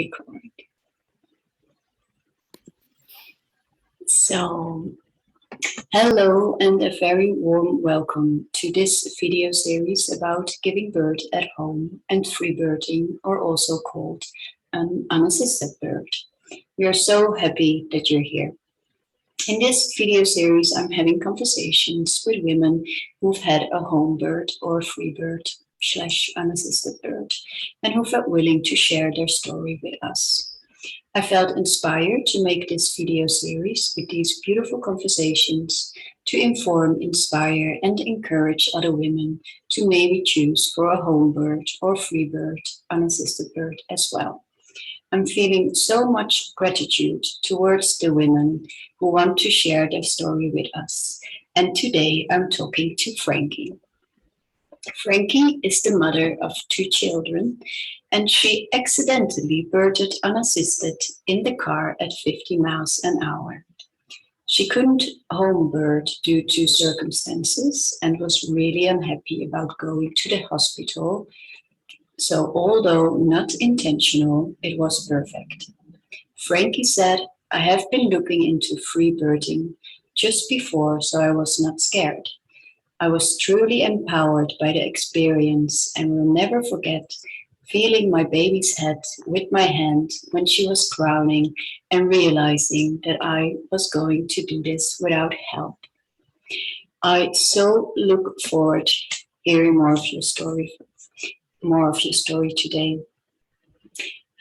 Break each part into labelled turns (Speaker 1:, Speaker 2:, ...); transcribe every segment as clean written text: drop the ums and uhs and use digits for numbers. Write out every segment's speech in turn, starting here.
Speaker 1: Record. So, hello and a very warm welcome to this video series about giving birth at home and free birthing, or also called an unassisted birth. We are so happy that you're here. In this video series, I'm having conversations with women who've had a home birth or free birth / unassisted birth, and who felt willing to share their story with us. I felt inspired to make this video series with these beautiful conversations to inform, inspire, and encourage other women to maybe choose for a home birth or free birth, unassisted birth as well. I'm feeling so much gratitude towards the women who want to share their story with us. And today I'm talking to Frankie. Frankie is the mother of 2 children, and she accidentally birthed unassisted in the car at 50 miles an hour. She couldn't home birth due to circumstances and was really unhappy about going to the hospital. So although not intentional, it was perfect. Frankie said, I have been looking into free birthing just before, so I was not scared. I was truly empowered by the experience and will never forget feeling my baby's head with my hand when she was crowning and realizing that I was going to do this without help. I so look forward to hearing more of your story today.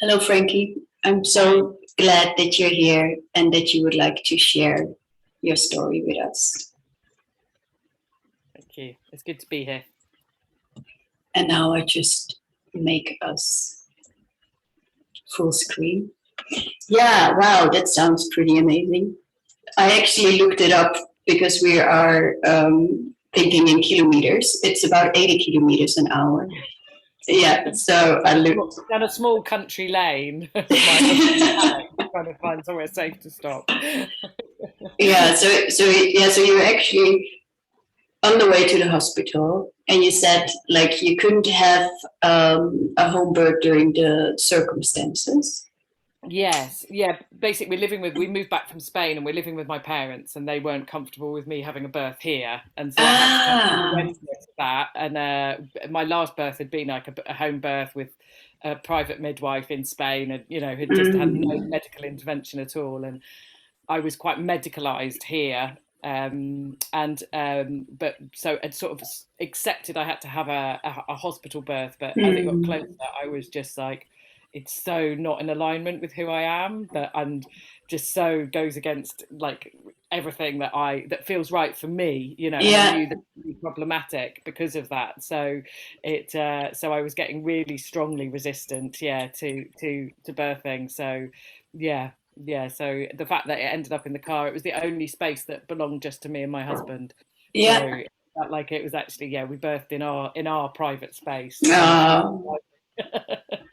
Speaker 1: Hello, Frankie. I'm so glad that you're here and that you would like to share your story with us.
Speaker 2: Thank you. It's good to be here.
Speaker 1: And now I just make us full screen. Yeah, wow, that sounds pretty amazing. I actually looked it up because we are thinking in kilometers. It's about 80 kilometers an hour. Yeah, so I looked
Speaker 2: down a small country lane. Trying to find somewhere safe to stop.
Speaker 1: Yeah, so you were actually on the way to the hospital, and you said like you couldn't have a home birth during the circumstances.
Speaker 2: Yes, yeah. Basically, we moved back from Spain, and we're living with my parents, and they weren't comfortable with me having a birth here, and so I had to that. And my last birth had been like a home birth with a private midwife in Spain, and had just had no medical intervention at all, and I was quite medicalized here. But so I'd sort of accepted I had to have a hospital birth, but as it got closer, I was just like, it's so not in alignment with who I am, and just so goes against like everything that feels right for me, And I knew that it would be problematic because of that. So so I was getting really strongly resistant, to birthing. So so the fact that it ended up in the car, it was the only space that belonged just to me and my husband. So it felt like it was actually, we birthed in our private space.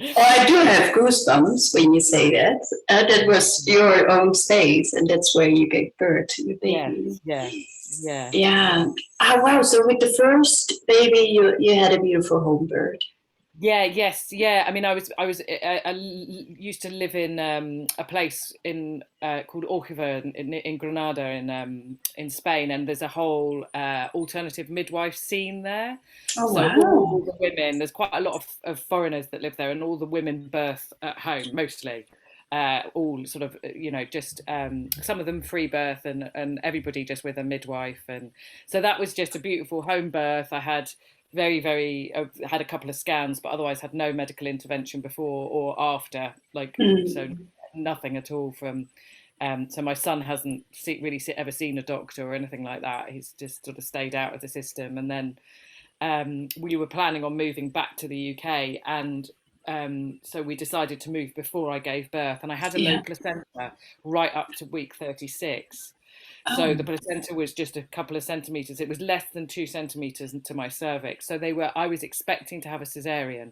Speaker 1: I do have goosebumps when you say that. That was your own space, and that's where you gave birth to your baby. Yeah. Oh wow! So with the first baby, you had a beautiful home birth.
Speaker 2: I mean, I used to live in a place called Orchiva in Granada in Spain, and there's a whole alternative midwife scene there.
Speaker 1: Oh,
Speaker 2: so
Speaker 1: wow.
Speaker 2: All the women, there's quite a lot of foreigners that live there, and all the women birth at home mostly. All sort of, just some of them free birth, and everybody just with a midwife, and so that was just a beautiful home birth. I had had a couple of scans, but otherwise had no medical intervention before or after, so nothing at all from. So my son hasn't ever seen a doctor or anything like that. He's just sort of stayed out of the system. And then we were planning on moving back to the UK, and so we decided to move before I gave birth, and I had a low placenta right up to week 36. So the placenta was just a couple of centimeters. It was less than 2 centimeters to my cervix. So I was expecting to have a cesarean.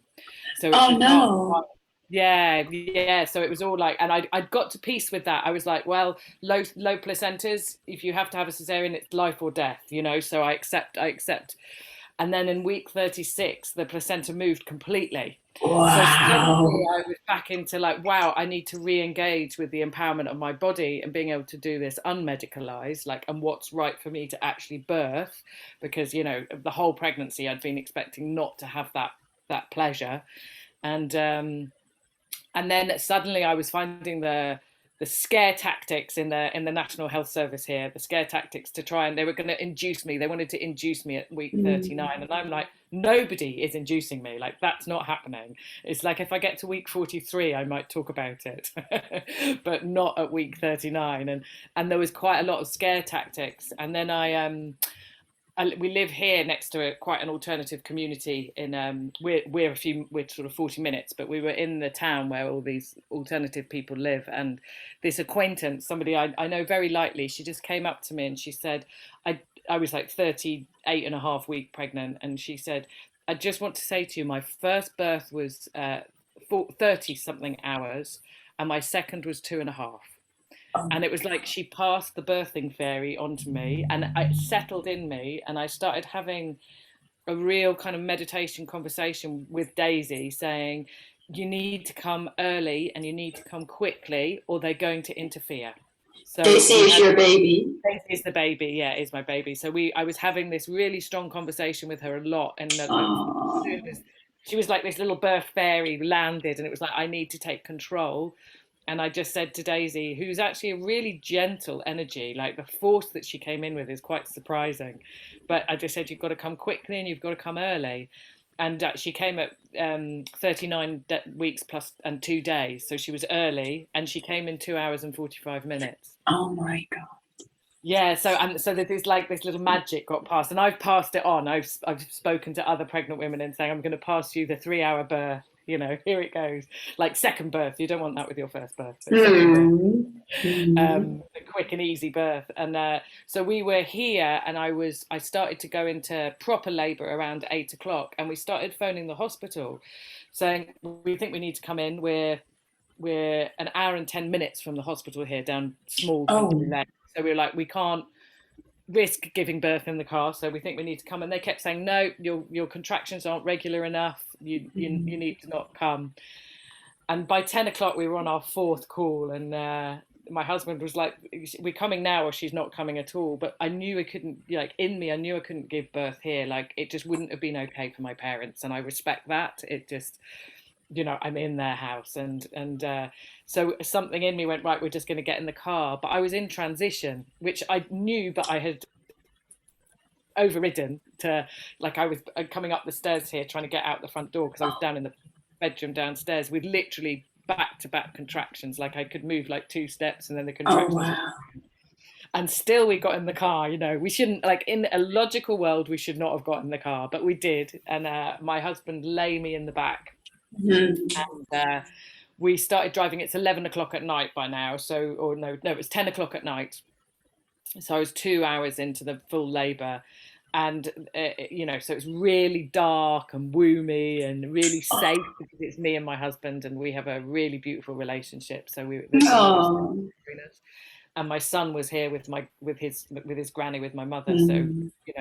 Speaker 2: So
Speaker 1: no.
Speaker 2: So it was all like, and I'd got to peace with that. I was like, well, low placentas, if you have to have a cesarean, it's life or death, So I accept. And then in week 36, the placenta moved completely. So suddenly
Speaker 1: Wow.
Speaker 2: I was back into like, wow, I need to re-engage with the empowerment of my body and being able to do this unmedicalized, like, and what's right for me to actually birth, because the whole pregnancy I'd been expecting not to have that pleasure, and then suddenly I was finding the scare tactics in the National Health Service here, the scare tactics to try, and they were going to induce me. They wanted to induce me at week 39, and I'm like, nobody is inducing me. Like, that's not happening. It's like if I get to week 43, I might talk about it, but not at week 39. And there was quite a lot of scare tactics, and then we live here next to quite an alternative community in we're sort of 40 minutes, but we were in the town where all these alternative people live, and this acquaintance, somebody I know very lightly, she just came up to me and she said, I was like 38 and a half week pregnant, and she said, I just want to say to you, my first birth was 30 something hours, and my second was 2.5. And it was like she passed the birthing fairy onto me, and it settled in me, and I started having a real kind of meditation conversation with Daisy, saying, you need to come early and you need to come quickly, or they're going to interfere. So
Speaker 1: This
Speaker 2: we
Speaker 1: is
Speaker 2: had,
Speaker 1: your baby.
Speaker 2: Daisy is the baby, yeah, is my baby. So I was having this really strong conversation with her a lot, and like as soon as she was like this little birth fairy landed, and it was like, I need to take control. And I just said to Daisy, who's actually a really gentle energy, like the force that she came in with is quite surprising. But I just said, you've got to come quickly and you've got to come early. And she came at 39 weeks plus and 2 days. So she was early, and she came in 2 hours and 45 minutes.
Speaker 1: Oh my God.
Speaker 2: Yeah, so that there's like this little magic got passed, and I've passed it on. I've spoken to other pregnant women and saying, I'm going to pass you the 3 hour birth. Here it goes. Like second birth, you don't want that with your first birth. But second birth, a quick and easy birth. And so we were here, and I started to go into proper labour around 8 o'clock, and we started phoning the hospital, saying, we think we need to come in. We're an hour and 10 minutes from the hospital here, down small country lane. So we were like, we can't risk giving birth in the car, so we think we need to come. And they kept saying, no, your contractions aren't regular enough. You need to not come. And by 10 o'clock, we were on our fourth call, and my husband was like, we're coming now, or she's not coming at all. But I knew I couldn't, like in me, I knew I couldn't give birth here. Like it just wouldn't have been okay for my parents, and I respect that. It just, I'm in their house, and so something in me went, right, we're just going to get in the car. But I was in transition, which I knew, but I had overridden to, like, I was coming up the stairs here trying to get out the front door because I was down in the bedroom downstairs with literally back-to-back contractions. Like I could move like 2 steps and then the contractions.
Speaker 1: Oh, wow.
Speaker 2: And still we got in the car. We shouldn't, like in a logical world, we should not have got in the car, but we did. And my husband lay me in the back. And we started driving. It's 11 o'clock at night by now. So, or no, it was 10 o'clock at night. So I was 2 hours into the full labour. And, so it's really dark and woomy and really safe because it's me and my husband, and we have a really beautiful relationship. So and my son was here with his granny, with my mother. So,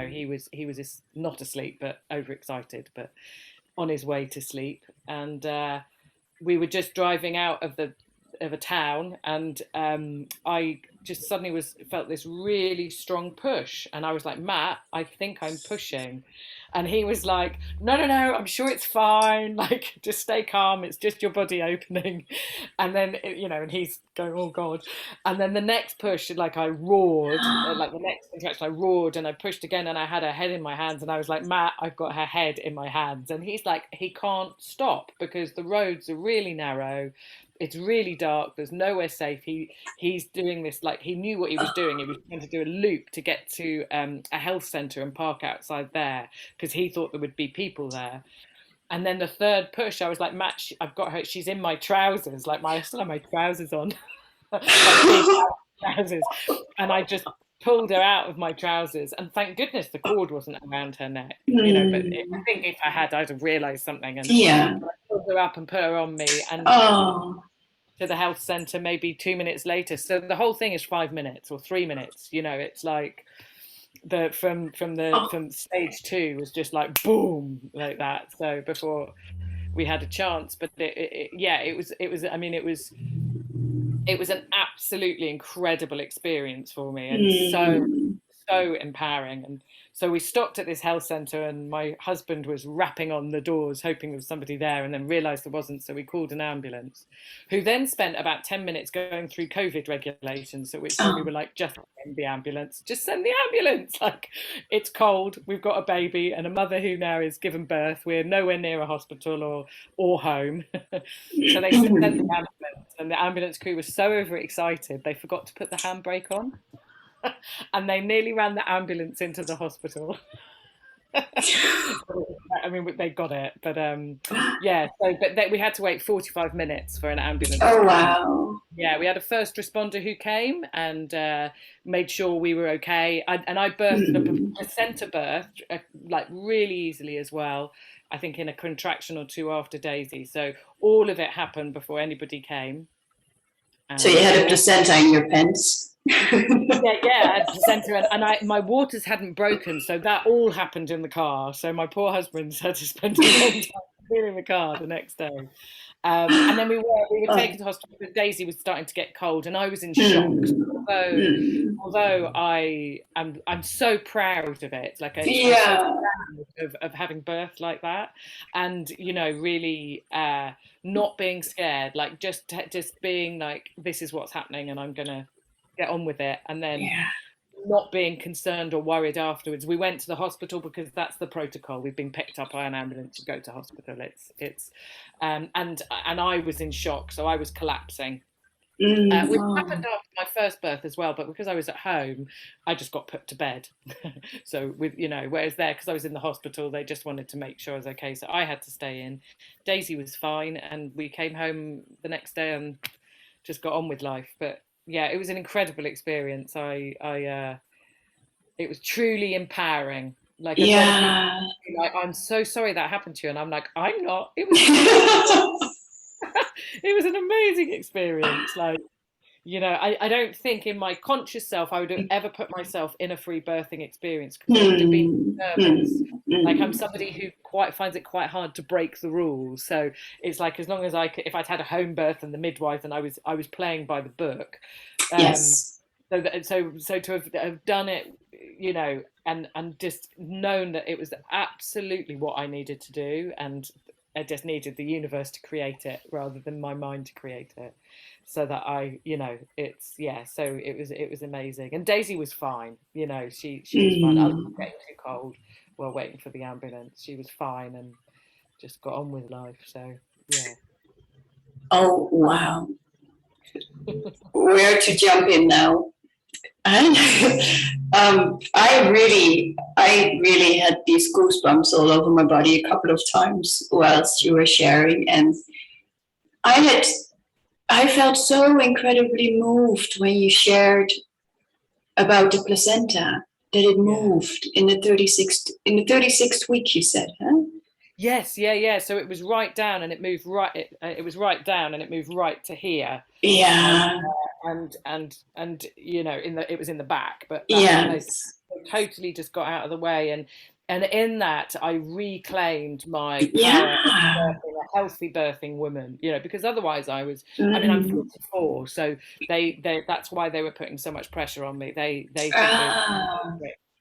Speaker 2: he was not asleep, but overexcited, but on his way to sleep. And we were just driving out of a town, and I just suddenly felt this really strong push, and I was like, Matt, I think I'm pushing. And he was like, no, I'm sure it's fine, like just stay calm, it's just your body opening. And then and he's going, oh God. And then the next push, like I roared, like the next contraction I roared, and I pushed again, and I had her head in my hands, and I was like, Matt, I've got her head in my hands. And he's like, he can't stop because the roads are really narrow, it's really dark, there's nowhere safe. He's doing this, like he knew what he was doing. He was trying to do a loop to get to a health centre and park outside there because he thought there would be people there. And then the third push, I was like, Matt, I've got her, she's in my trousers, like I still have my trousers on, like big trousers. And I just pulled her out of my trousers, and thank goodness the cord wasn't around her neck, but I think if I had, I'd have realised something. And I pulled her up and put her on me, and to the health centre maybe 2 minutes later. So the whole thing is 5 minutes or 3 minutes. It's like from stage 2 was just like boom, like that. So before we had a chance. But it was. I mean, it was an absolutely incredible experience for me, and so empowering. And so we stopped at this health centre, and my husband was rapping on the doors hoping there was somebody there, and then realised there wasn't, so we called an ambulance, who then spent about 10 minutes going through COVID regulations, at which point we were like, just send the ambulance, just send the ambulance, like, it's cold, we've got a baby and a mother who now is given birth, we're nowhere near a hospital or home. So they sent the ambulance, and the ambulance crew was so overexcited they forgot to put the handbrake on. And they nearly ran the ambulance into the hospital. I mean, they got it, but yeah. So, but we had to wait 45 minutes for an ambulance.
Speaker 1: Oh wow!
Speaker 2: Yeah, we had a first responder who came and made sure we were okay. I birthed a placenta birth, like really easily as well. I think in a contraction or two after Daisy. So all of it happened before anybody came.
Speaker 1: So you had a placenta in your pants.
Speaker 2: I had placenta, and my waters hadn't broken, so that all happened in the car. So my poor husband had to spend a long time cleaning the car the next day. And then we were taken to hospital because Daisy was starting to get cold, and I was in shock. Although I'm so proud of it, like I'm so proud of having birth like that, and really not being scared, like just being like, this is what's happening, and I'm gonna get on with it, and then not being concerned or worried afterwards. We went to the hospital because that's the protocol. We've been picked up by an ambulance to go to hospital. And I was in shock, so I was collapsing. Which happened after my first birth as well, but because I was at home, I just got put to bed. So whereas there, because I was in the hospital, they just wanted to make sure I was okay, so I had to stay in. Daisy was fine, and we came home the next day and just got on with life. But yeah, it was an incredible experience. It was truly empowering. Like, like, I'm so sorry that happened to you, and I'm like, I'm not. It was it was an amazing experience. Like, I don't think in my conscious self I would have ever put myself in a free birthing experience, because I would have been nervous. Like, I'm somebody who finds it quite hard to break the rules. So it's like, as long as if I'd had a home birth and the midwife and I was playing by the book. So to have done it, and just known that it was absolutely what I needed to do, and I just needed the universe to create it rather than my mind to create it, so that so it was amazing. And Daisy was fine, she was fine. I was getting too cold while waiting for the ambulance. She was fine and just got on with life. So yeah.
Speaker 1: Oh wow. Where to jump in now? I really had these goosebumps all over my body a couple of times whilst you were sharing, and I felt so incredibly moved when you shared about the placenta, that it moved in the 36th week, you said, huh?
Speaker 2: Yes, yeah. So it was right down, and it moved right. It was right down, and it moved right to here.
Speaker 1: Yeah.
Speaker 2: And it was in the back, but totally just got out of the way, and in that I reclaimed my power as a healthy birthing woman, because otherwise I was. I mean, I'm 44, so that's why they were putting so much pressure on me. They think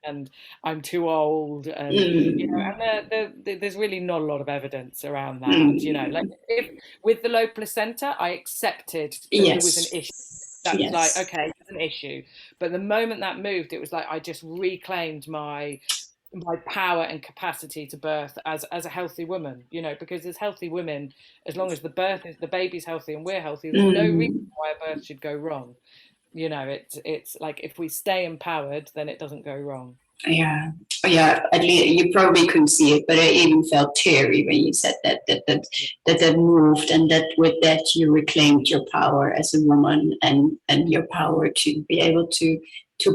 Speaker 2: and I'm too old, and and there's really not a lot of evidence around that. Like, with the low placenta, I accepted that there was an issue. That was like, okay, there's an issue. But the moment that moved, it was like I just reclaimed my power and capacity to birth as a healthy woman, because as healthy women, as long as the baby's healthy and we're healthy, there's no reason why a birth should go wrong. It's like, if we stay empowered, then it doesn't go wrong.
Speaker 1: Yeah. At least you probably couldn't see it, but I even felt teary when you said that moved, and that with that you reclaimed your power as a woman, and your power to be able to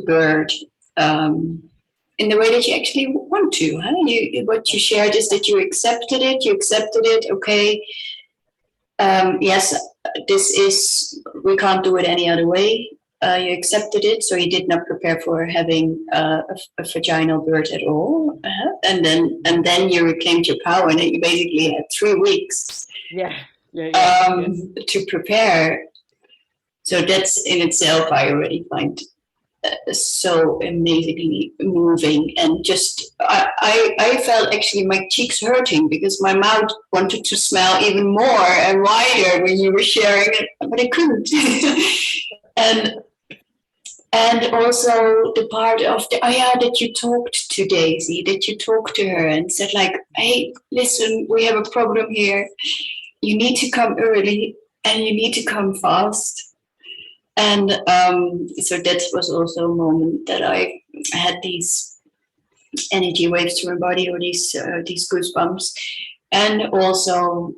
Speaker 1: birth in the way that you actually want to. Huh? What you shared is that you accepted it. Okay. Yes, we can't do it any other way. you accepted it, so you did not prepare for having a vaginal birth at all, and then you reclaimed your power, and then you basically had 3 weeks to prepare. So that's in itself, I already find so amazingly moving, and just I felt actually my cheeks hurting because my mouth wanted to smell even more and wider when you were sharing it, but I couldn't. and also the part of that you talked to Daisy, that you talked to her and said like, hey, listen, we have a problem here. You need to come early and you need to come fast. And so that was also a moment that I had these energy waves through my body, or these goosebumps, and also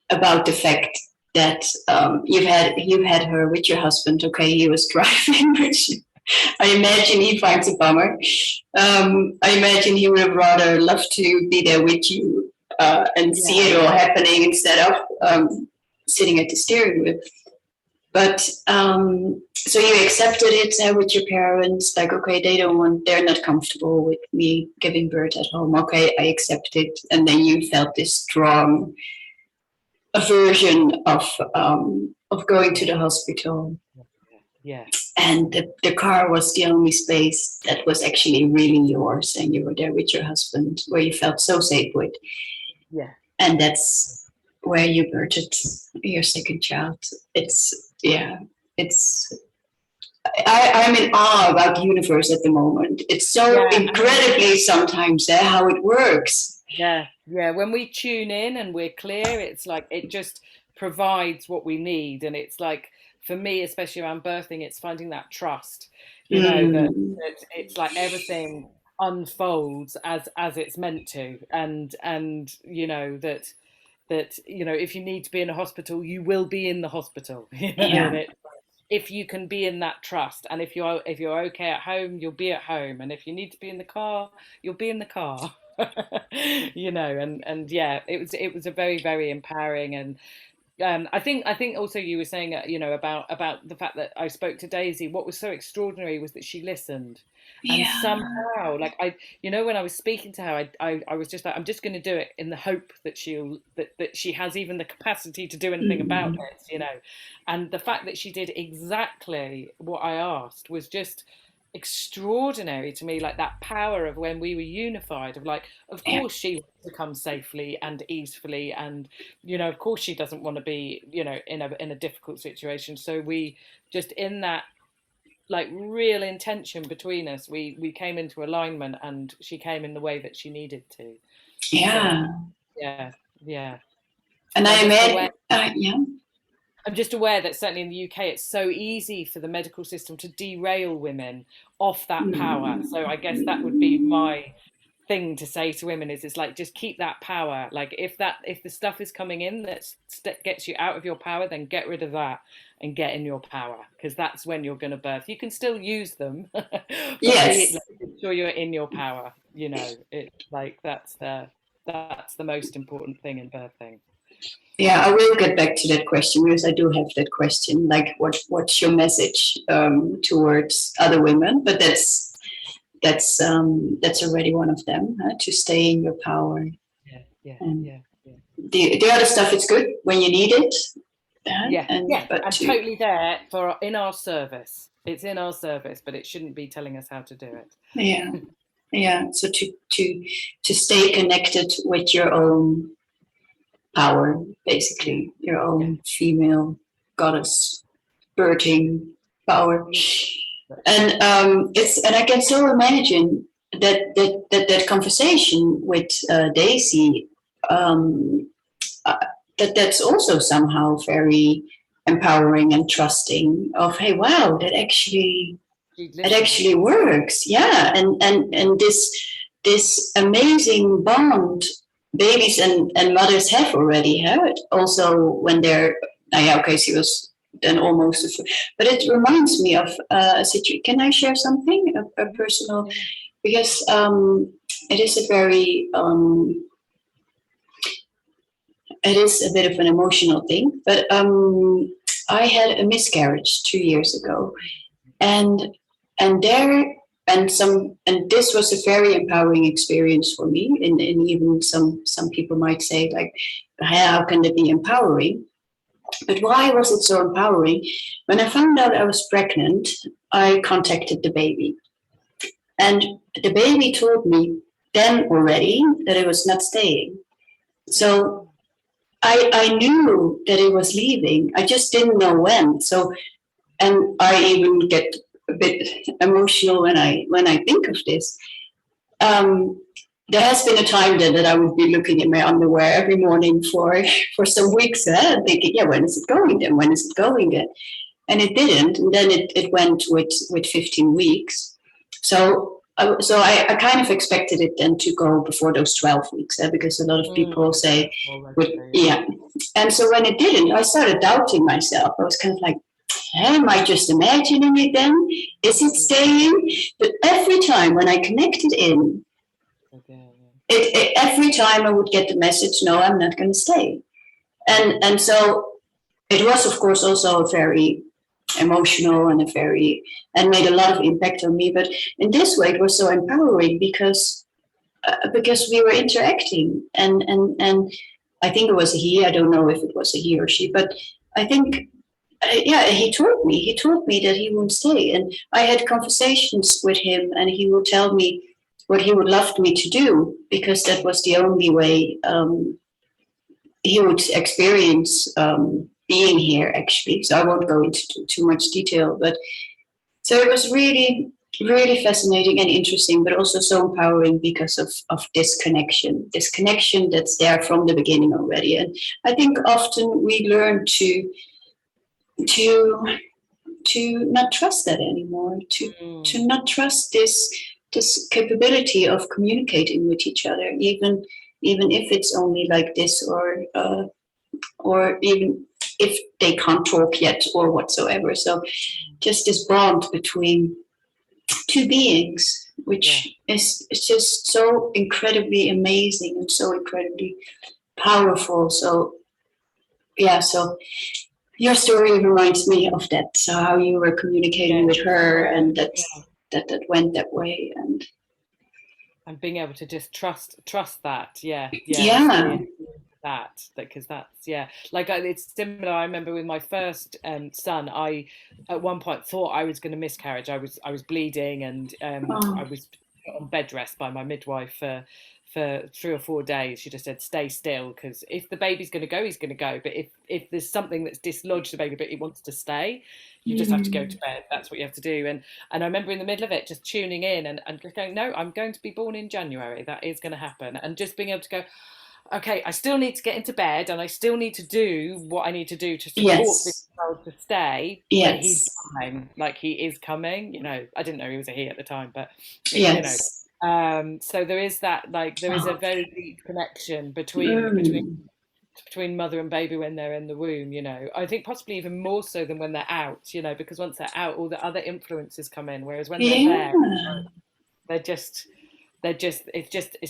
Speaker 1: about the fact that you've had her with your husband. Okay, he was driving, which I imagine he finds a bummer. I imagine he would have rather loved to be there with you and see it all happening instead of sitting at the steering wheel. But so you accepted it with your parents, like, okay, they're not comfortable with me giving birth at home. Okay, I accept it. And then you felt this strong aversion of going to the hospital.
Speaker 2: Yeah.
Speaker 1: And the car was the only space that was actually really yours, and you were there with your husband, where you felt so safe with.
Speaker 2: Yeah.
Speaker 1: And that's where you birthed your second child. I'm in awe about the universe at the moment. It's so incredibly sometimes how it works.
Speaker 2: Yeah. When we tune in and we're clear, it's like it just provides what we need. And it's like, for me, especially around birthing, it's finding that trust, that it's like everything unfolds as it's meant to. And that if you need to be in a hospital, you will be in the hospital. And if you can be in that trust, and if you're okay at home, you'll be at home, and if you need to be in the car, you'll be in the car. It was a very, very empowering. And I think also you were saying about the fact that I spoke to Daisy. What was so extraordinary was that she listened, and somehow, like, when I was speaking to her, I was just like, I'm just going to do it in the hope that that she has even the capacity to do anything about it, and the fact that she did exactly what I asked was just extraordinary to me. Like, that power of when we were unified, of like, of course she wants to come safely and easily, and of course she doesn't want to be in a difficult situation. So we just, in that like real intention between us, we came into alignment, and she came in the way that she needed to. And I'm just aware that certainly in the UK, it's so easy for the medical system to derail women off that power. So I guess that would be my thing to say to women, is it's like, just keep that power. Like, if the stuff is coming in that gets you out of your power, then get rid of that and get in your power, because that's when you're going to birth. You can still use them, but make sure you're in your power. It's like that's the most important thing in birthing.
Speaker 1: Yeah, I will get back to that question, because I do have that question. Like, what's your message towards other women? But that's already one of them, to stay in your power. The other stuff is good when you need it.
Speaker 2: I'm totally there in our service. It's in our service, but it shouldn't be telling us how to do it.
Speaker 1: So to stay connected with your own power, basically, your own female goddess birthing power. And I can still imagine that conversation with Daisy, that's also somehow very empowering and trusting of, hey, wow, that actually works. And this amazing bond babies and mothers have already had, also when they're she was then almost, but it reminds me of a situation. Can I share something, a personal, because it is a very it is a bit of an emotional thing, but I had a miscarriage 2 years ago, and there and this was a very empowering experience for me. And even some people might say, like, how can it be empowering? But why was it so empowering? When I found out I was pregnant, I contacted the baby. And the baby told me then already that it was not staying. So I knew that it was leaving. I just didn't know when. So, and I even get a bit emotional when I think of this. Um, there has been a time then that I would be looking at my underwear every morning for some weeks, thinking, yeah, when is it going then? When is it going then? And it didn't. And then it went with 15 weeks. So I kind of expected it then to go before those 12 weeks, because a lot of people say, yeah. And so when it didn't, I started doubting myself. I was kind of like, am I just imagining it then? Is it staying? But every time when I connected in, every time I would get the message, no, I'm not going to stay. And so it was, of course, also a very emotional and made a lot of impact on me. But in this way, it was so empowering because we were interacting, and I think it was a he. I don't know if it was a he or she, but I think. Yeah, he told me that he won't stay, and I had conversations with him, and he would tell me what he would love me to do, because that was the only way he would experience being here, actually. So I won't go into too much detail, but so it was really, really fascinating and interesting, but also so empowering because of this connection that's there from the beginning already. And I think often we learn to not trust that anymore, to not trust this capability of communicating with each other, even if it's only like this, or even if they can't talk yet or whatsoever. So just this bond between two beings, which is just so incredibly amazing and so incredibly powerful. So yeah, so your story reminds me of that. So how you were communicating with her, and that went that way, and
Speaker 2: being able to just trust that, that, because that's like it's similar. I remember with my first son, I at one point thought I was going to miscarriage. I was bleeding, and I was put on bed rest by my midwife for 3 or 4 days. She just said, stay still, because if the baby's going to go, he's going to go. But if there's something that's dislodged the baby but he wants to stay, you just have to go to bed. That's what you have to do. And I remember in the middle of it just tuning in and just going, no, I'm going to be born in January. That is going to happen. And just being able to go, okay, I still need to get into bed, and I still need to do what I need to do to support this child to stay. But he's coming, like he is coming. You know, I didn't know he was a he at the time, but you know. So there is that, like, there is a very deep connection between mother and baby when they're in the womb. You know, I think possibly even more so than when they're out. You know, because once they're out, all the other influences come in. Whereas when they're there, it's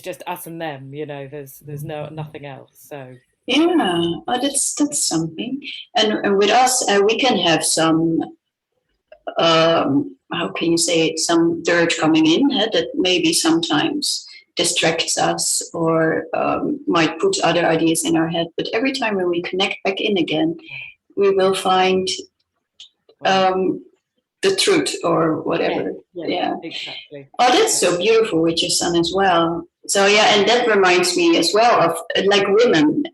Speaker 2: just us and them. You know, there's nothing else. So
Speaker 1: that's something. And with us, we can have some. How can you say it? Some dirt coming in that maybe sometimes distracts us, or might put other ideas in our head. But every time when we connect back in again, we will find the truth or whatever.
Speaker 2: Exactly.
Speaker 1: Oh, that's so beautiful with your son as well. So and that reminds me as well of, like, women.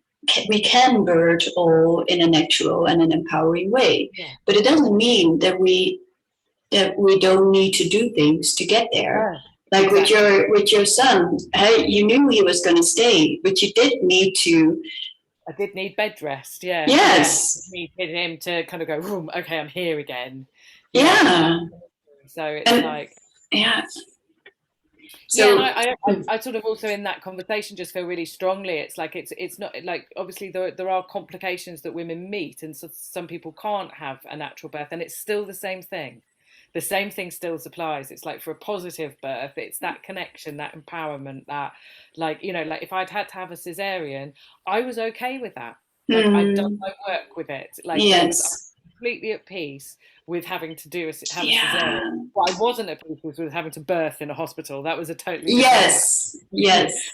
Speaker 1: We can birth all in a natural and an empowering way, but it doesn't mean that we don't need to do things to get there. Like with your son, you knew he was going to stay, but you did need to.
Speaker 2: I did need bed rest. Yeah.
Speaker 1: Yes.
Speaker 2: I needed him to kind of go, okay, I'm here again. So it's like.
Speaker 1: Yeah.
Speaker 2: So I sort of also in that conversation just feel really strongly. It's like it's not like, obviously there are complications that women meet, and so some people can't have a natural birth, and it's still the same thing. The same thing still applies. It's like for a positive birth, it's that connection, that empowerment, that, like, you know, like if I'd had to have a cesarean, I was okay with that. Like I'd done my work with it. Like completely at peace with having to have a cesarean. What I wasn't at peace with was having to birth in a hospital. That was a totally different.
Speaker 1: Yes.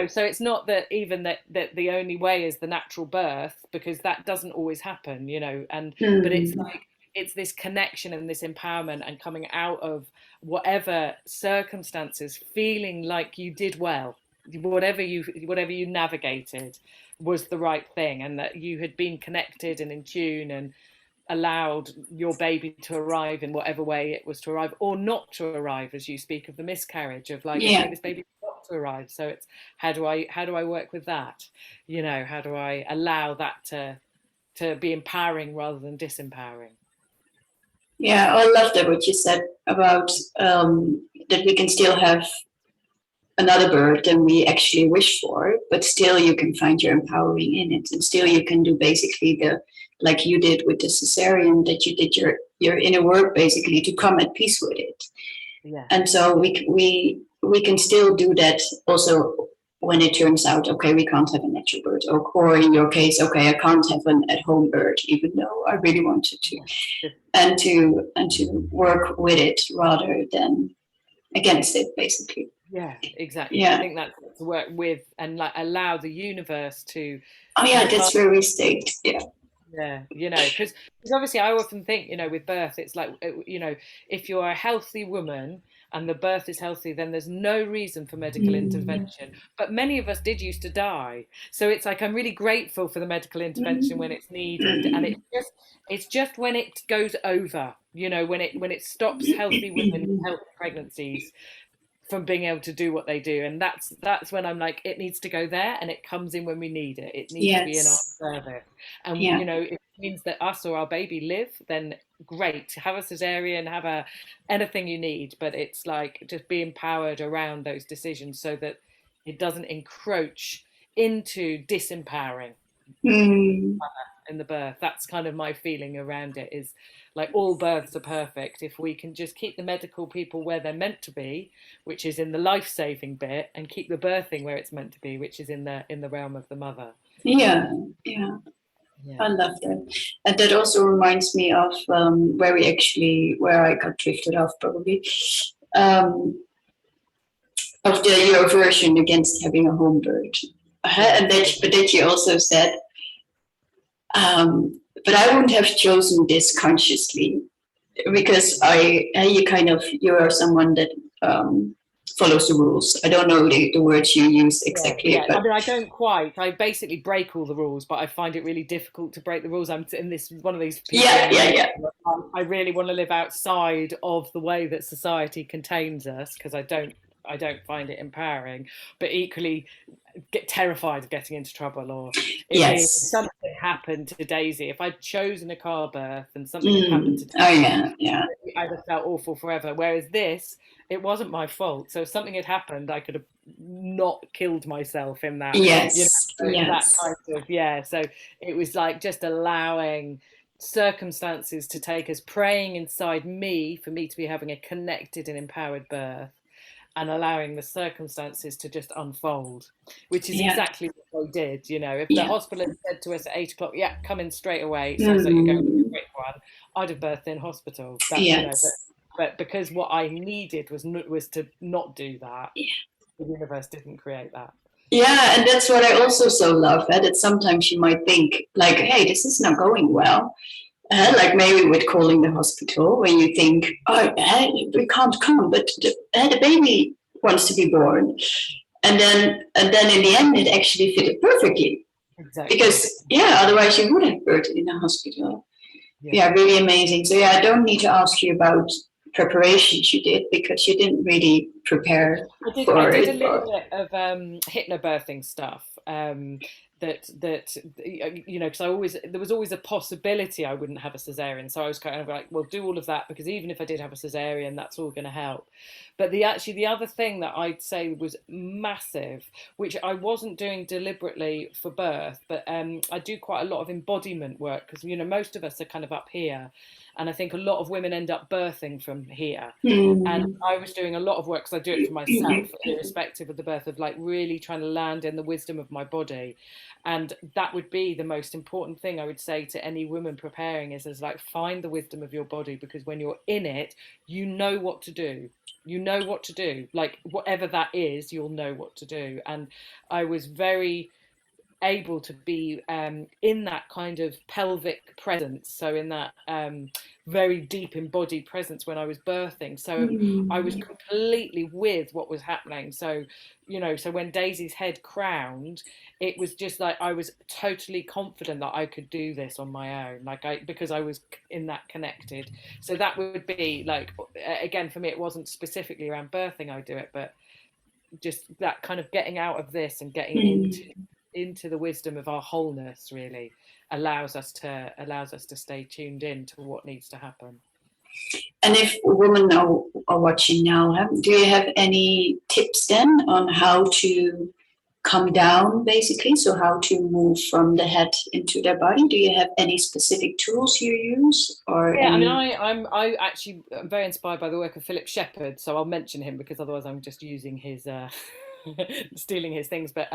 Speaker 2: So it's not that even that the only way is the natural birth, because that doesn't always happen, but it's like, it's this connection and this empowerment and coming out of whatever circumstances, feeling like you did well, whatever you navigated was the right thing, and that you had been connected and in tune and allowed your baby to arrive in whatever way it was to arrive, or not to arrive, as you speak of the miscarriage of like, okay, this baby got to arrive, so it's how do I work with that, how do I allow that to be empowering rather than disempowering.
Speaker 1: Yeah, I love that what you said about that we can still have another bird than we actually wish for, but still you can find your empowering in it, and still you can do basically like you did with the cesarean, that you did your inner work basically to come at peace with it.
Speaker 2: Yeah.
Speaker 1: And so we can still do that also when it turns out, okay, we can't have a natural bird, or in your case, okay, I can't have an at-home bird, even though I really wanted to, and to work with it rather than against it, basically.
Speaker 2: Yeah, exactly. I think that's to work with and like allow the universe to.
Speaker 1: Oh yeah, that's where we stayed.
Speaker 2: Yeah, because obviously I often think, with birth, it's like, if you're a healthy woman and the birth is healthy, then there's no reason for medical intervention. But many of us did used to die. So it's like, I'm really grateful for the medical intervention when it's needed. And it's just when it goes over, when it stops healthy women, healthy pregnancies from being able to do what they do, and that's when I'm like, it needs to go there, and it comes in when we need it. It needs to be in our service, and if it means that us or our baby live, then great. Have a cesarean, have anything you need, but it's like, just be empowered around those decisions so that it doesn't encroach into disempowering in the birth. That's kind of my feeling around it, is like, all births are perfect if we can just keep the medical people where they're meant to be, which is in the life-saving bit, and keep the birthing where it's meant to be, which is in the realm of the mother.
Speaker 1: Yeah. I love that. And that also reminds me of where I got drifted off, probably, of your aversion against having a home bird. And that you also said, but I wouldn't have chosen this consciously, because you are someone that follows the rules. I don't know the words you use exactly.
Speaker 2: But I mean, I don't quite. I basically break all the rules, but I find it really difficult to break the rules. I'm in this one of these people. I really want to live outside of the way that society contains us, because I don't find it empowering, but equally get terrified of getting into trouble, or if something happened to Daisy, if I'd chosen a car birth and something had happened to Daisy, I'd have felt awful forever. Whereas this, it wasn't my fault. So if something had happened, I could have not killed myself in that. That kind of, so it was like just allowing circumstances to take us, praying inside me for me to be having a connected and empowered birth, and allowing the circumstances to just unfold, which is exactly what they did. If the hospital had said to us at 8 o'clock, come in straight away, it sounds like you're going to be a quick one, I'd have birthed in hospital. But because what I needed was to not do that, the universe didn't create that.
Speaker 1: Yeah, and that's what I also so love, that sometimes you might think like, hey, this is not going well. Like maybe with calling the hospital, when you think, we can't come, but the baby wants to be born, and then in the end it actually fitted perfectly. Exactly. Because otherwise you would have birthed in a hospital. Really amazing. So I don't need to ask you about preparations you did, because you didn't really prepare for it.
Speaker 2: I did a little bit of hypnobirthing stuff. That because there was always a possibility I wouldn't have a cesarean, so I was kind of like, well, do all of that, because even if I did have a cesarean, that's all going to help. But the other thing that I'd say was massive, which I wasn't doing deliberately for birth, but I do quite a lot of embodiment work, because most of us are kind of up here, and I think a lot of women end up birthing from here. And I was doing a lot of work, because I do it for myself, irrespective of the birth, of like really trying to land in the wisdom of my body. And that would be the most important thing I would say to any woman preparing is like, find the wisdom of your body, because when you're in it, you know what to do. You know what to do, like whatever that is, you'll know what to do. And I was very able to be in that kind of pelvic presence, so in that very deep embodied presence when I was birthing. So I was completely with what was happening. So, you know, so when Daisy's head crowned, it was just like I was totally confident that I could do this on my own, like because I was in that connected. So that would be like, again, for me, it wasn't specifically around birthing I do it, but just that kind of getting out of this and getting into the wisdom of our wholeness really allows us to stay tuned in to what needs to happen.
Speaker 1: And if women are watching now, do you have any tips then on how to come down, basically? So how to move from the head into their body? Do you have any specific tools you use? Or
Speaker 2: yeah,
Speaker 1: any...
Speaker 2: I mean, I'm very inspired by the work of Philip Shepherd, so I'll mention him because otherwise I'm just using his stealing his things. But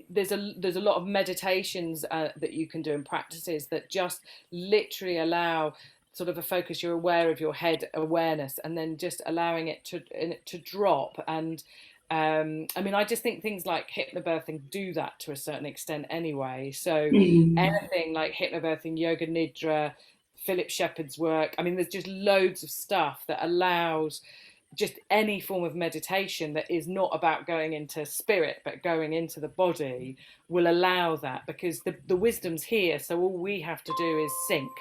Speaker 2: there's a lot of meditations that you can do and practices that just literally allow sort of a focus. You're aware of your head awareness, and then just allowing it to drop. And I mean, I just think things like hypnobirthing do that to a certain extent anyway. So anything like hypnobirthing, yoga nidra, Philip Shepherd's work, I mean, there's just loads of stuff that allows just any form of meditation that is not about going into spirit but going into the body will allow that, because the wisdom's here. So all we have to do is sink.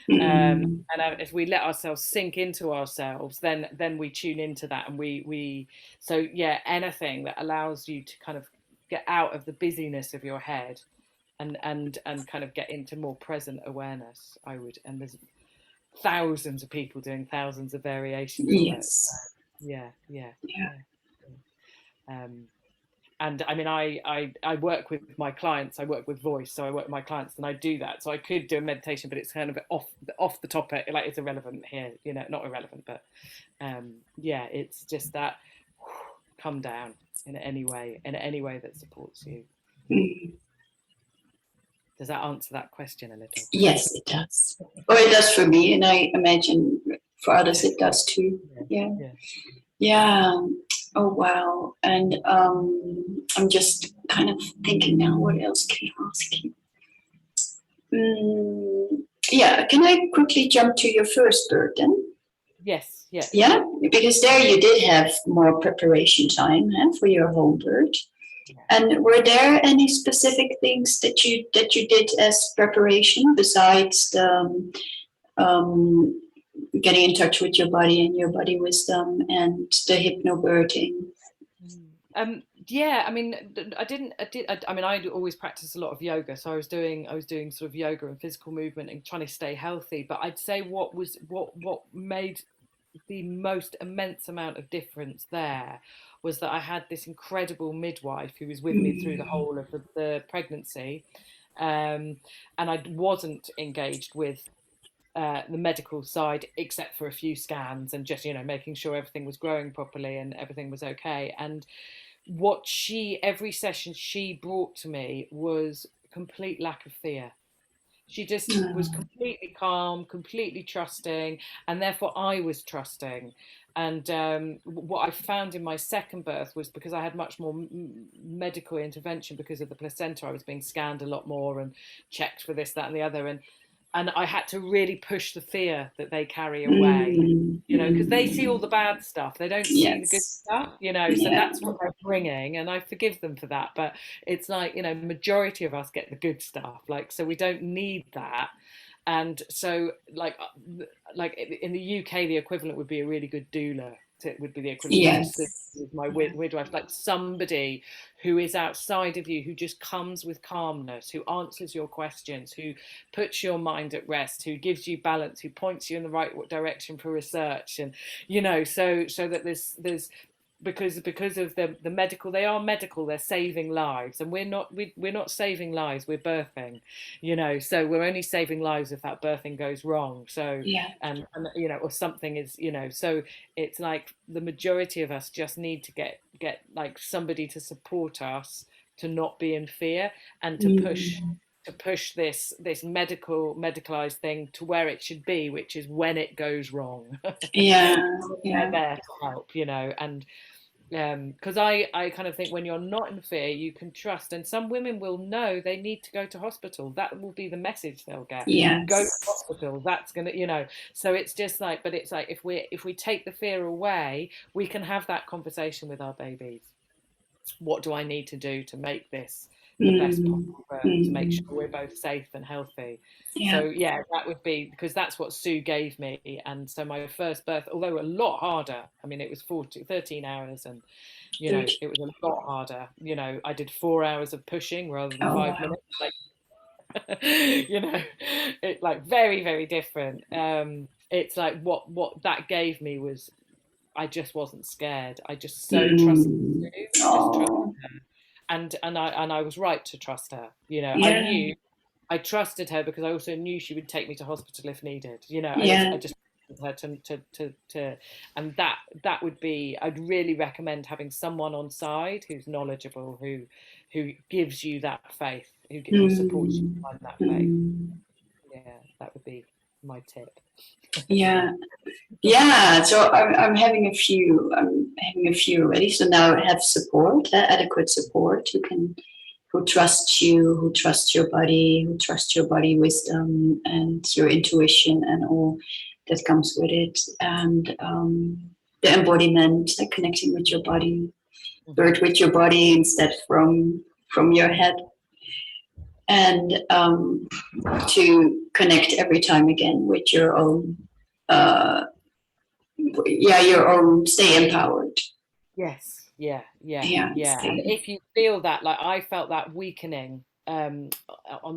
Speaker 2: And if we let ourselves sink into ourselves, then we tune into that, and we so yeah, anything that allows you to kind of get out of the busyness of your head and kind of get into more present awareness, I would. And there's thousands of people doing thousands of variations of it. Yeah. And I mean, I work with my clients. I work with voice, so I work with my clients, and I do that. So I could do a meditation, but it's kind of off the topic, like it's irrelevant here. You know, not irrelevant, but yeah, it's just that come down in any way that supports you. Does that answer that question a little?
Speaker 1: Yes, it does. Or it does for me, and I imagine for others it does too. Yeah. Oh, wow. And I'm just kind of thinking now, what else can I ask you? Yeah, can I quickly jump to your first birth then?
Speaker 2: Yes.
Speaker 1: Yeah, because there you did have more preparation time for your home birth. And were there any specific things that you did as preparation besides the getting in touch with your body and your body wisdom and the hypnobirthing?
Speaker 2: Yeah, I mean, I mean, I'd always practiced a lot of yoga, so I was doing sort of yoga and physical movement and trying to stay healthy. But I'd say what made the most immense amount of difference there was that I had this incredible midwife who was with me through the whole of the pregnancy, and I wasn't engaged with the medical side except for a few scans and just, you know, making sure everything was growing properly and everything was okay. And what every session she brought to me was complete lack of fear. She just was completely calm, completely trusting, and therefore I was trusting. And what I found in my second birth was, because I had much more medical intervention because of the placenta, I was being scanned a lot more and checked for this, that, and the other, and I had to really push the fear that they carry away, you know, because they see all the bad stuff, they don't see the good stuff, you know. So that's what they're bringing, and I forgive them for that. But it's like, you know, majority of us get the good stuff, like, so we don't need that. And so like in the UK, the equivalent would be a really good doula. It would be the equivalent of my midwife, like somebody who is outside of you, who just comes with calmness, who answers your questions, who puts your mind at rest, who gives you balance, who points you in the right direction for research. And, you know, so that there's because of the medical, they're saving lives, and we're not saving lives, we're birthing, you know. So we're only saving lives if that birthing goes wrong. So and you know, or something is, you know. So it's like the majority of us just need to get like somebody to support us to not be in fear and to push this medicalized thing to where it should be, which is when it goes wrong. They're there to help, you know. And because I kind of think when you're not in fear, you can trust. And some women will know they need to go to hospital. That will be the message they'll get. Go to hospital. That's gonna, you know. So it's just like, but it's like if we take the fear away, we can have that conversation with our babies. What do I need to do to make this the best possible birth, to make sure we're both safe and healthy? So yeah, that would be, because that's what Sue gave me. And so my first birth, although a lot harder, I mean, it was 13 hours, and you know, it was a lot harder. You know, I did 4 hours of pushing rather than 5 minutes. Like, you know, it like very, very different. It's like what that gave me was, I just wasn't scared. I just so trusted Sue, trusted her. And I was right to trust her. You know, I trusted her because I also knew she would take me to hospital if needed. You know, I just wanted her to and that would be, I'd really recommend having someone on side who's knowledgeable, who gives you that faith, who supports you to find that faith. Yeah, that would be my tip.
Speaker 1: So I'm having a few already. So now I have support, adequate support, who trusts you, who trusts your body, wisdom and your intuition and all that comes with it, and the embodiment, like connecting with your body, birth with your body instead from your head, and to connect every time again with your own stay empowered.
Speaker 2: Yes. Yeah. And if you feel that, like I felt that weakening on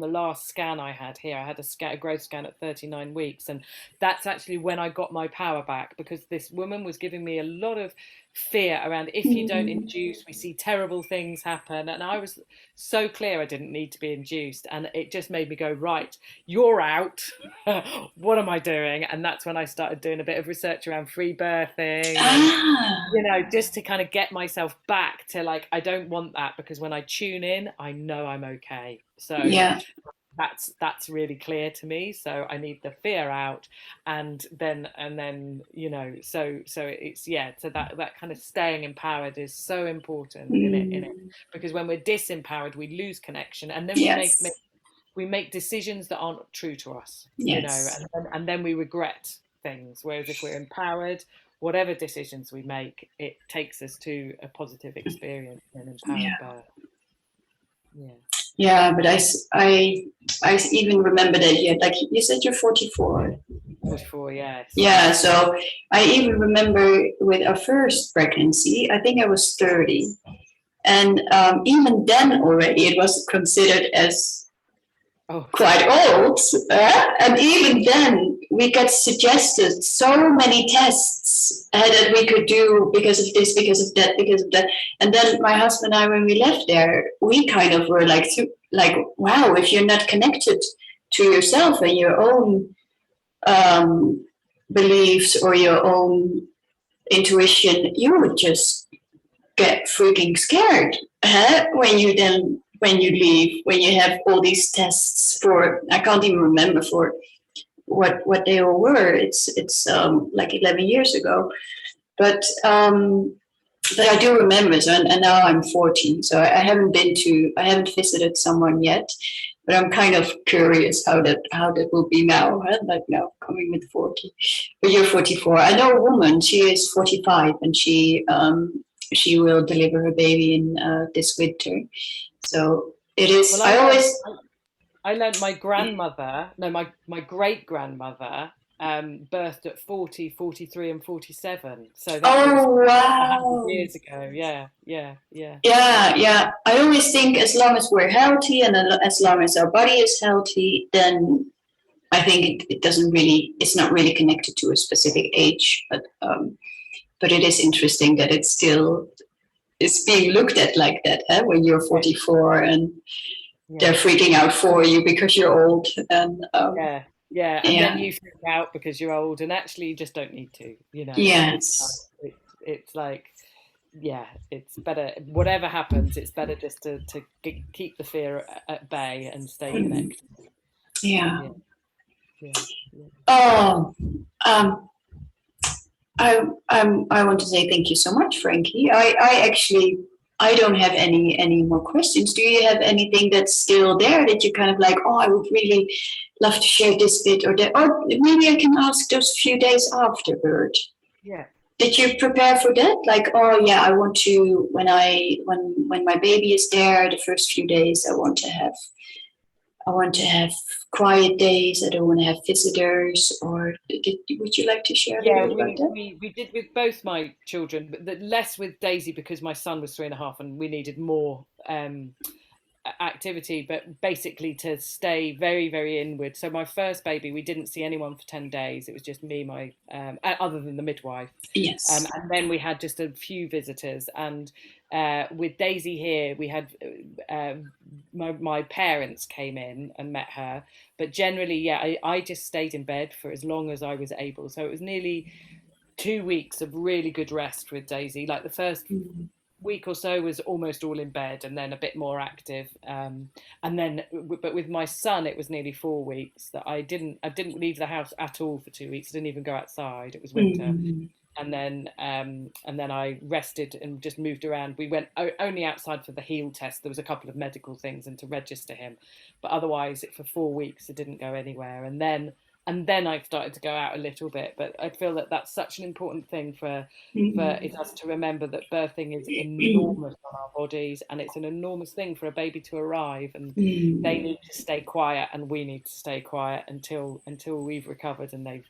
Speaker 2: the last scan I had here, I had a growth scan at 39 weeks, and that's actually when I got my power back, because this woman was giving me a lot of fear around, if you don't induce, we see terrible things happen. And I was so clear I didn't need to be induced, and it just made me go, right, you're out. What am I doing? And that's when I started doing a bit of research around free birthing, and, you know, just to kind of get myself back to like, I don't want that, because when I tune in, I know I'm okay. So that's really clear to me. So I need the fear out, and then you know, so it's so that kind of staying empowered is so important in it, because when we're disempowered, we lose connection, and then we make decisions that aren't true to us, you know, and then we regret things. Whereas if we're empowered, whatever decisions we make, it takes us to a positive experience in empowered birth.
Speaker 1: But I even remember that like you said, you're 44.
Speaker 2: 44, yes.
Speaker 1: Yeah, so I even remember with our first pregnancy, I think I was 30. And even then already it was considered as quite old. And even then we got suggested so many tests that we could do because of this, because of that. And then my husband and I, when we left there, we kind of were like, wow, if you're not connected to yourself and your own beliefs or your own intuition, you would just get freaking scared when you leave, when you have all these tests for, I can't even remember for what they all were. It's like 11 years ago, but I do remember. So, and now I'm 40, so I haven't visited someone yet, but I'm kind of curious how that will be now. Like now coming with 40, but you're 44. I know a woman. She is 45, and she will deliver her baby in this winter. So it is. Well,
Speaker 2: I learned my grandmother, my great grandmother, birthed at 40, 43, and 47. So that was
Speaker 1: wow,
Speaker 2: 100 years ago. Yeah.
Speaker 1: I always think as long as we're healthy and as long as our body is healthy, then I think it's not really connected to a specific age. But it is interesting that it's still is being looked at like that, when you're 44 and they're freaking out for you because you're old. And
Speaker 2: and then you freak out because you're old, and actually you just don't need to, you know.
Speaker 1: Yes.
Speaker 2: It's like yeah, it's better, whatever happens, it's better just to keep the fear at bay and stay connected.
Speaker 1: Yeah.
Speaker 2: Yeah, yeah, yeah.
Speaker 1: Oh, um, I want to say thank you so much, Frankie. I actually, I don't have any more questions. Do you have anything that's still there that you kind of like, oh, I would really love to share this bit or that, or maybe I can ask those few days afterward.
Speaker 2: Yeah.
Speaker 1: Did you prepare for that? Like, oh yeah, I want to when my baby is there, the first few days, I want to have quiet days. I don't want to have visitors. Or would you like to share a little
Speaker 2: Yeah,
Speaker 1: bit about that?
Speaker 2: we did with both my children, but less with Daisy because my son was 3.5 and we needed more activity, but basically to stay very, very inward. So my first baby, we didn't see anyone for 10 days. It was just me, my other than the midwife.
Speaker 1: Yes.
Speaker 2: And then we had just a few visitors. And with Daisy here, we had my parents came in and met her. But generally, yeah, I just stayed in bed for as long as I was able. So it was nearly 2 weeks of really good rest with Daisy. Like the first week or so was almost all in bed and then a bit more active, and then but with my son it was nearly 4 weeks that I didn't leave the house at all for 2 weeks. I didn't even go outside. It was winter.
Speaker 1: Mm-hmm.
Speaker 2: And then I rested and just moved around. We went only outside for the heel test. There was a couple of medical things and to register him, but otherwise for 4 weeks it didn't go anywhere. And then I started to go out a little bit. But I feel that that's such an important thing for us to remember, that birthing is enormous on our bodies, and it's an enormous thing for a baby to arrive, and they need to stay quiet, and we need to stay quiet until we've recovered and they've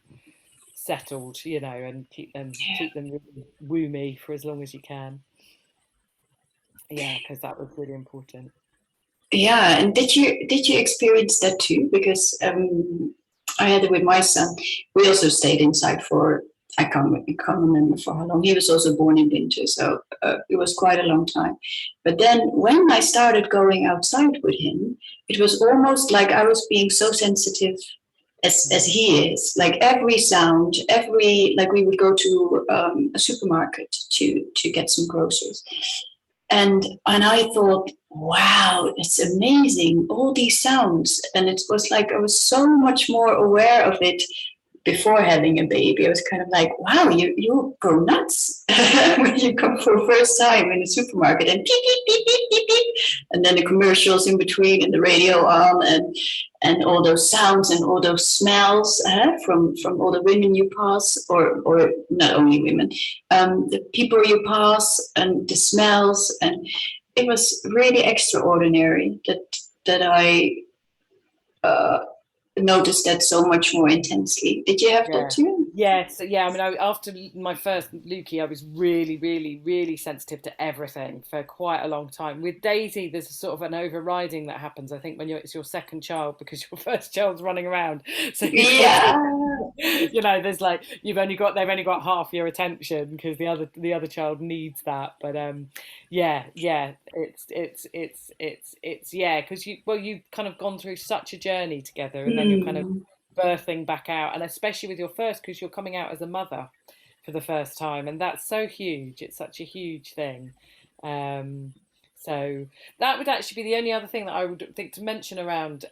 Speaker 2: settled, and keep them really woomy for as long as you can. Yeah, because that was really important.
Speaker 1: Yeah, and did you experience that too? Because I had it with my son. We also stayed inside for I can't remember for how long. He was also born in winter, so it was quite a long time. But then when I started going outside with him, it was almost like I was being so sensitive as he is. Like every sound, like we would go to a supermarket to get some groceries, and I thought, wow, it's amazing, all these sounds. And it was like I was so much more aware of it before having a baby. I was kind of like, wow, you go nuts when you come for the first time in the supermarket and beep, beep, beep, beep, beep, beep. And then the commercials in between and the radio on and all those sounds and all those smells from all the women you pass, or not only women, the people you pass and the smells. And it was really extraordinary that I noticed that so much more intensely. Did you have that
Speaker 2: Yeah.
Speaker 1: too?
Speaker 2: Yes. Yeah. I mean, after my first Lukey, I was really, really, really sensitive to everything for quite a long time. With Daisy, there's a sort of an overriding that happens, I think, when it's your second child, because your first child's running around. So
Speaker 1: Yeah.
Speaker 2: there's like they've only got half your attention because the other child needs that. But yeah, it's yeah, because you've kind of gone through such a journey together, and then you're kind of birthing back out, and especially with your first, because you're coming out as a mother for the first time, and that's so huge. It's such a huge thing. So that would actually be the only other thing that I would think to mention around,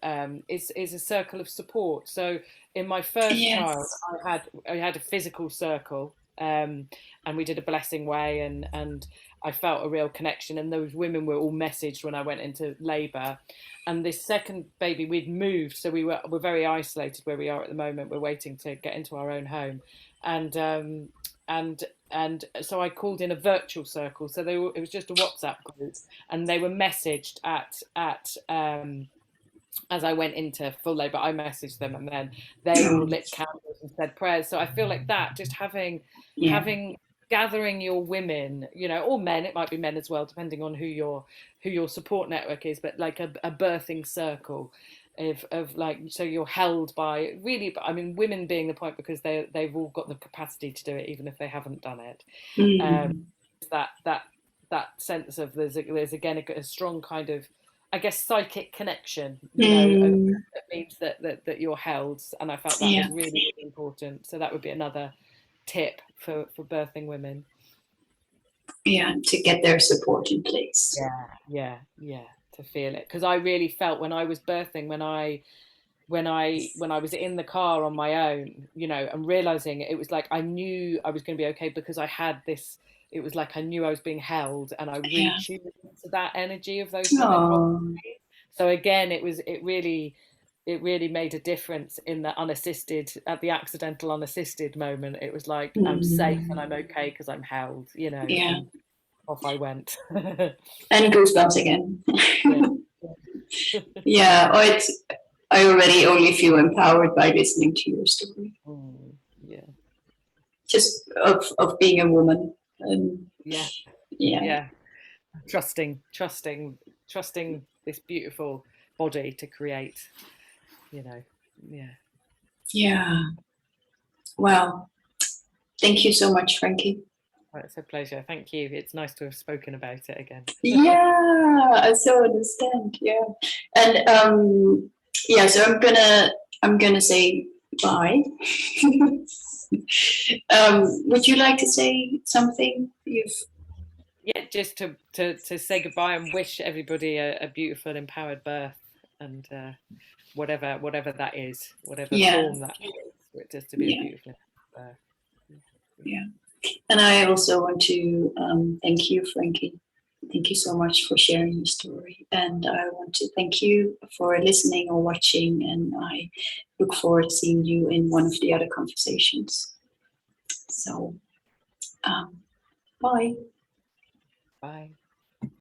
Speaker 2: is a circle of support. So in my first child,
Speaker 1: Yes.
Speaker 2: I had a physical circle, and we did a blessing way, and I felt a real connection. And those women were all messaged when I went into labour. And this second baby, we'd moved, so we're very isolated where we are at the moment. We're waiting to get into our own home, and so I called in a virtual circle. So it was just a WhatsApp group, and they were messaged at as I went into full labour. I messaged them, and then they all lit candles and said prayers. So I feel like that, just
Speaker 1: Yeah.
Speaker 2: having gathering your women, or men, it might be men as well, depending on who your support network is, but like a birthing circle of like, so you're held by, really, I mean, women being the point, because they've all got the capacity to do it even if they haven't done it. That sense of there's again a strong kind of, I guess, psychic connection, that means that you're held. And I felt that
Speaker 1: Yeah.
Speaker 2: was really, really important. So that would be another tip for birthing women.
Speaker 1: Yeah, to get their support in place.
Speaker 2: Yeah, to feel it, because I really felt when I was birthing, when I was in the car on my own, you know, and realizing it was like I knew I was going to be okay, because I had this. It was like I knew I was being held, and I really
Speaker 1: Yeah.
Speaker 2: tuned into that energy of those women holding
Speaker 1: Oh,
Speaker 2: me. So again, it really made a difference in the unassisted, at the accidental unassisted moment. It was like I'm safe and I'm okay because I'm held, you know,
Speaker 1: yeah.
Speaker 2: and off I went.
Speaker 1: And goosebumps again.
Speaker 2: Yeah.
Speaker 1: Yeah. Oh, I already only feel empowered by listening to your story.
Speaker 2: Yeah.
Speaker 1: Just of being a woman.
Speaker 2: Yeah.
Speaker 1: Yeah.
Speaker 2: Yeah. Trusting this beautiful body to create, you know. Yeah.
Speaker 1: Yeah. Well, thank you so much, Frankie.
Speaker 2: Well, it's a pleasure. Thank you. It's nice to have spoken about it again.
Speaker 1: Yeah, I so understand. Yeah. And yeah, so I'm gonna say bye. Would you like to say something?
Speaker 2: Yeah, just to say goodbye and wish everybody a beautiful, empowered birth, and whatever that is, whatever
Speaker 1: Yeah,
Speaker 2: form that is, for it just to be a
Speaker 1: yeah,
Speaker 2: beautiful birth.
Speaker 1: yeah. And I also want to thank you, Frankie. Thank you so much for sharing your story. And I want to thank you for listening or watching. And I look forward to seeing you in one of the other conversations. So, bye.
Speaker 2: Bye.